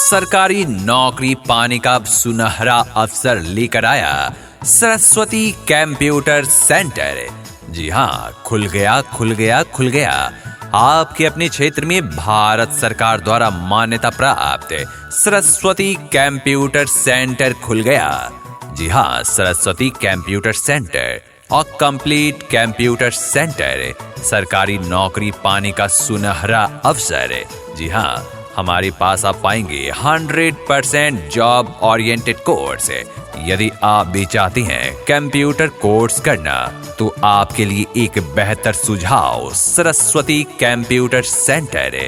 सरकारी नौकरी पाने का सुनहरा अवसर लेकर आया सरस्वती कंप्यूटर सेंटर। जी हाँ, खुल गया आपके अपने क्षेत्र में भारत सरकार द्वारा मान्यता प्राप्त सरस्वती कंप्यूटर सेंटर खुल गया। जी हाँ, सरस्वती कंप्यूटर सेंटर और कंप्लीट कंप्यूटर सेंटर सरकारी नौकरी पाने का सुनहरा अवसर। जी हाँ, हमारे पास आप पाएंगे 100% जॉब ओरिएंटेड कोर्स। यदि आप भी चाहते हैं कंप्यूटर कोर्स करना तो आपके लिए एक बेहतर सुझाव सरस्वती कंप्यूटर सेंटर।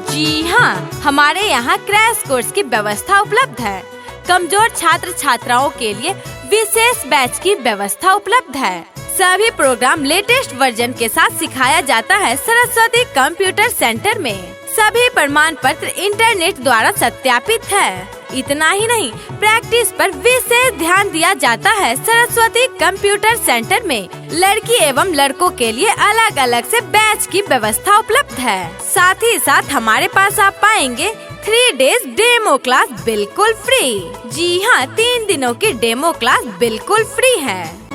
जी हाँ, हमारे यहाँ क्रैश कोर्स की व्यवस्था उपलब्ध है। कमजोर छात्र छात्राओं के लिए विशेष बैच की व्यवस्था उपलब्ध है। सभी प्रोग्राम लेटेस्ट वर्जन के साथ सिखाया जाता है सरस्वती कंप्यूटर सेंटर में। सभी प्रमाण पत्र इंटरनेट द्वारा सत्यापित है। इतना ही नहीं, प्रैक्टिस पर विशेष ध्यान दिया जाता है। सरस्वती कंप्यूटर सेंटर में लड़की एवं लड़कों के लिए अलग अलग से बैच की व्यवस्था उपलब्ध है। साथ ही साथ हमारे पास आप पाएंगे 3 डेज डेमो क्लास बिल्कुल फ्री। जी हाँ, 3 दिनों की डेमो क्लास बिल्कुल फ्री है।